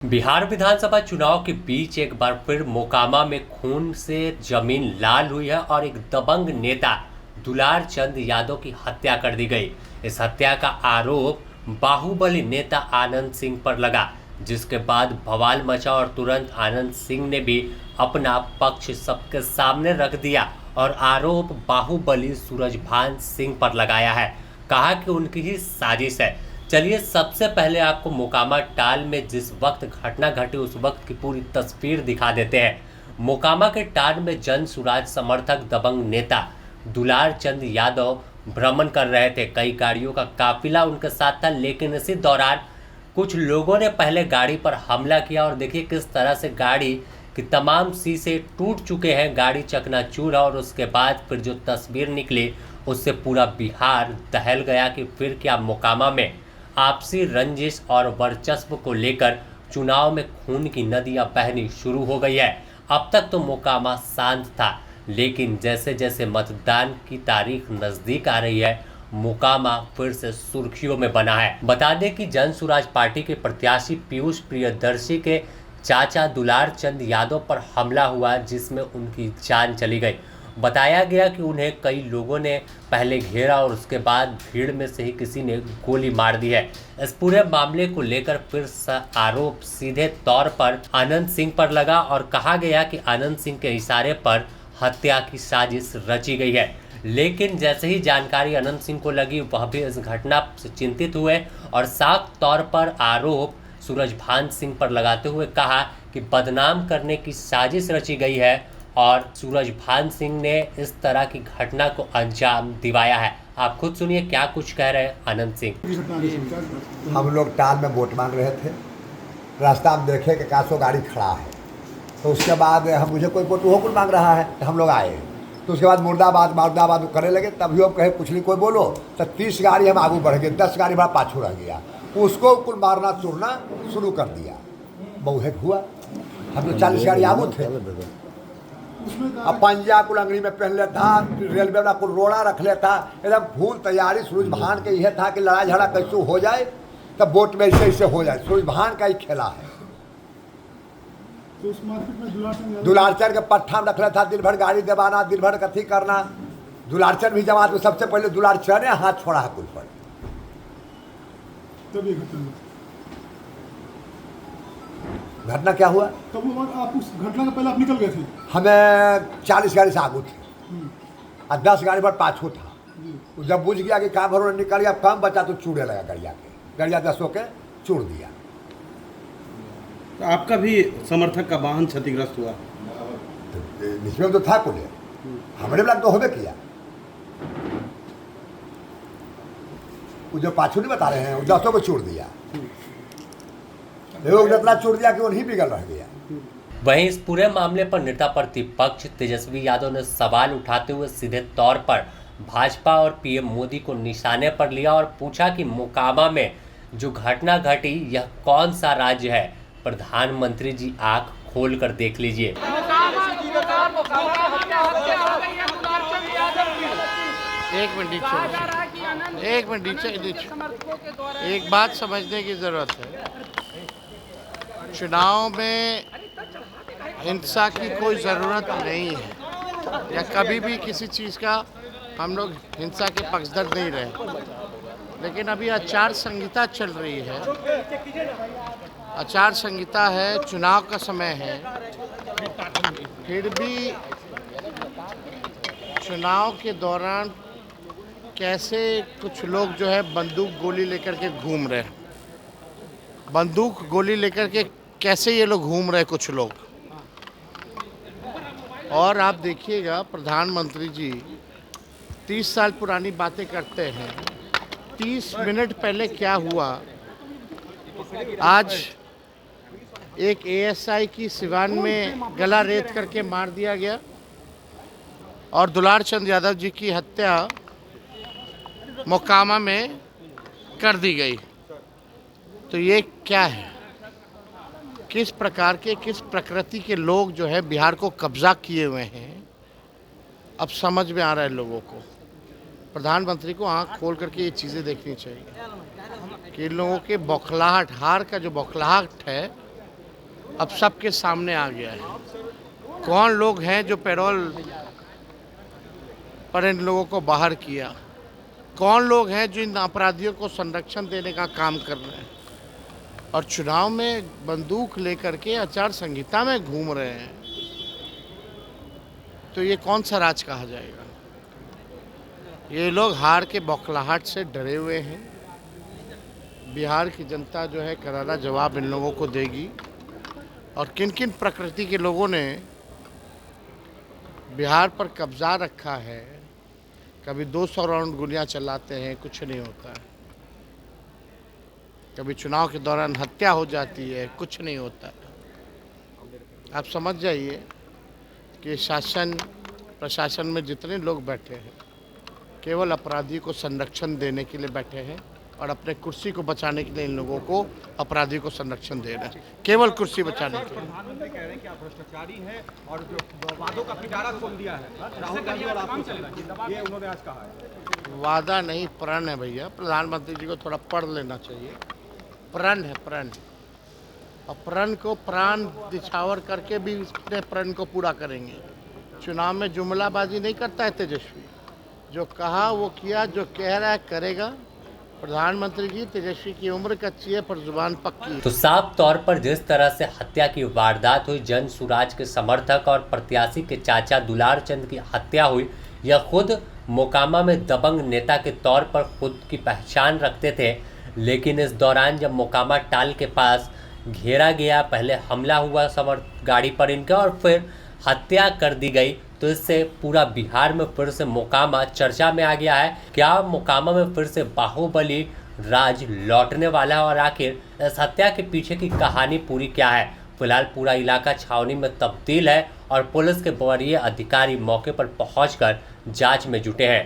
बिहार विधानसभा चुनाव के बीच एक बार फिर मोकामा में खून से जमीन लाल हुई है और एक दबंग नेता दुलार चंद यादव की हत्या कर दी गई। इस हत्या का आरोप बाहुबली नेता आनंद सिंह पर लगा, जिसके बाद बवाल मचा और तुरंत आनंद सिंह ने भी अपना पक्ष सबके सामने रख दिया और आरोप बाहुबली सूरजभान सिंह पर लगाया है। कहा कि उनकी ही साजिश है। चलिए सबसे पहले आपको मोकामा टाल में जिस वक्त घटना घटी उस वक्त की पूरी तस्वीर दिखा देते हैं। मोकामा के टाल में जन सुराज समर्थक दबंग नेता दुलार चंद यादव भ्रमण कर रहे थे। कई गाड़ियों का काफिला उनके साथ था, लेकिन इसी दौरान कुछ लोगों ने पहले गाड़ी पर हमला किया और देखिए किस तरह से गाड़ी कि तमाम शीशे टूट चुके हैं, गाड़ी चकनाचूर है। और उसके बाद फिर जो तस्वीर निकली उससे पूरा बिहार दहल गया कि फिर क्या मोकामा में आपसी रंजिश और वर्चस्व को लेकर चुनाव में खून की नदियां बहनी शुरू हो गई है। अब तक तो मोकामा शांत था, लेकिन जैसे जैसे मतदान की तारीख नजदीक आ रही है मोकामा फिर से सुर्खियों में बना है। बता दें कि जन सुराज पार्टी के प्रत्याशी पीयूष प्रियदर्शी के चाचा दुलार चंद यादव पर हमला हुआ, जिसमें उनकी जान चली गई। बताया गया कि उन्हें कई लोगों ने पहले घेरा और उसके बाद भीड़ में से ही किसी ने गोली मार दी है। इस पूरे मामले को लेकर फिर आरोप सीधे तौर पर आनंद सिंह पर लगा और कहा गया कि आनंद सिंह के इशारे पर हत्या की साजिश रची गई है। लेकिन जैसे ही जानकारी आनंद सिंह को लगी वह भी इस घटना से चिंतित हुए और साफ तौर पर आरोप सूरजभान सिंह पर लगाते हुए कहा कि बदनाम करने की साजिश रची गई है और सूरजभान सिंह ने इस तरह की घटना को अंजाम दिवाया है। आप खुद सुनिए क्या कुछ कह रहे हैं आनंद सिंह। हम लोग टाल में वोट मांग रहे थे, रास्ता में देखे कि कासो गाड़ी खड़ा है, तो उसके बाद हम मुझे कोई वोट वो मांग रहा है तो हम लोग आए। तो उसके बाद मुर्दाबाद मुर्दाबाद करने लगे, तभी हम कहे कुछ नहीं कोई बोलो, तो 30 गाड़ी हम आगू बढ़ गए, 10 गाड़ी बड़ा पाछू रह गया। उसको कुल मारना चूरना शुरू कर दिया। बहुत हुआ, हम लोग 40 गाड़ी आगू थे। अब पंजा कुल अंगड़ी में पहन लेता, रेलवे वाला कुल रोड़ा रख लेता, एकदम फूल तैयारी। सूरजभान के यह था कि लड़ाई झगड़ा कैसे हो जाए तब वोट में ऐसे हो जाए। सूरजभान का ही खेला है। तो उस मार्केट में दुलारचंद के पट्ठा में रख लेता, दिन भर गाड़ी दबाना, दिन भर कथी करना। दुलारचंद भी जमात में सबसे पहले दुलारचंद ने हाथ छोड़ा है कुल पर। तब घटना क्या हुआ? तब वो आप उस घटना के पहले आप निकल गए थे? हमें 40 गाड़ी से आगू थे और 10 गाड़ी पर पाछू था। जब बुझ गया कि काम भर निकल गया, कम बचा तो चूड़े लगा गड़िया 10 के चूड़ दिया। तो आपका भी समर्थक का वाहन क्षतिग्रस्त हुआ? तो इसमें तो था कुल, हमारे ब्लॉक तो होबे किया। वो जो पाछू नहीं बता रहे हैं, 10 को चूड़ दिया। लोग जितना चूड़ दिया कि वही बिगड़ रह गया। वहीं इस पूरे मामले पर नेता प्रतिपक्ष तेजस्वी यादव ने सवाल उठाते हुए सीधे तौर पर भाजपा और पीएम मोदी को निशाने पर लिया और पूछा कि मोकामा में जो घटना घटी यह कौन सा राज्य है। प्रधानमंत्री जी आंख खोल कर देख लीजिए। एक मिनट एक बात समझने की जरूरत है। चुनाव में हिंसा की कोई ज़रूरत नहीं है या कभी भी किसी चीज़ का हम लोग हिंसा के पक्षधर नहीं रहे। लेकिन अभी आचार संहिता चल रही है, आचार संहिता है, चुनाव का समय है। फिर भी चुनाव के दौरान कैसे कुछ लोग जो है बंदूक गोली लेकर के घूम रहे हैं, बंदूक गोली लेकर के कैसे ये लोग घूम रहे कुछ लोग। और आप देखिएगा प्रधानमंत्री जी 30 साल पुरानी बातें करते हैं। 30 मिनट पहले क्या हुआ, आज एक एएसआई की सिवान में गला रेत करके मार दिया गया और दुलार चंद यादव जी की हत्या मोकामा में कर दी गई। तो ये क्या है? किस प्रकार के, किस प्रकृति के लोग जो है बिहार को कब्जा किए हुए हैं, अब समझ में आ रहा है लोगों को। प्रधानमंत्री को आंख खोल करके ये चीज़ें देखनी चाहिए कि इन लोगों के बौखलाहट, हार का जो बौखलाहट है अब सबके सामने आ गया है। कौन लोग हैं जो पैरोल पर इन लोगों को बाहर किया, कौन लोग हैं जो इन अपराधियों को संरक्षण देने का काम कर रहे हैं और चुनाव में बंदूक लेकर के आचार संहिता में घूम रहे हैं, तो ये कौन सा राज कहा जाएगा। ये लोग हार के बौखलाहट से डरे हुए हैं। बिहार की जनता जो है करारा जवाब इन लोगों को देगी। और किन किन प्रकृति के लोगों ने बिहार पर कब्जा रखा है, कभी 200 राउंड गोलियां चलाते हैं, कुछ नहीं होता है। कभी चुनाव के दौरान हत्या हो जाती है, कुछ नहीं होता है। आप समझ जाइए कि शासन प्रशासन में जितने लोग बैठे हैं केवल अपराधी को संरक्षण देने के लिए बैठे हैं और अपने कुर्सी को बचाने के लिए इन लोगों को अपराधी को संरक्षण दे रहे हैं, केवल कुर्सी बचाने के लिए। प्रधानमंत्री कह रहे हैं कि आप भ्रष्टाचारी हैं और जो वादों का पिटारा खोल दिया है राहुल गांधी और आपको, ये उन्होंने आज कहा है। वादा नहीं, प्रण है भैया। प्रधानमंत्री जी को थोड़ा पढ़ लेना चाहिए। प्रण है, प्रण। और प्रण को प्राण दिछावर करके भी अपने प्रण को पूरा करेंगे। चुनाव में जुमलाबाजी नहीं करता है तेजस्वी, जो कहा वो किया, जो कह रहा है करेगा। प्रधानमंत्री जी, तेजस्वी की उम्र कच्ची है पर जुबान पक्की है। तो साफ तौर पर जिस तरह से हत्या की वारदात हुई, जन सुराज के समर्थक और प्रत्याशी के चाचा दुलार चंद की हत्या हुई, यह खुद मोकामा में दबंग नेता के तौर पर खुद की पहचान रखते थे। लेकिन इस दौरान जब मोकामा टाल के पास घेरा गया, पहले हमला हुआ गाड़ी पर इनका और फिर हत्या कर दी गई, तो इससे पूरा बिहार में फिर से मोकामा चर्चा में आ गया है। क्या मोकामा में फिर से बाहुबली राज लौटने वाला है और आखिर इस हत्या के पीछे की कहानी पूरी क्या है? फिलहाल पूरा इलाका छावनी में तब्दील है और पुलिस के वरीय अधिकारी मौके पर पहुंचकर जांच में जुटे हैं।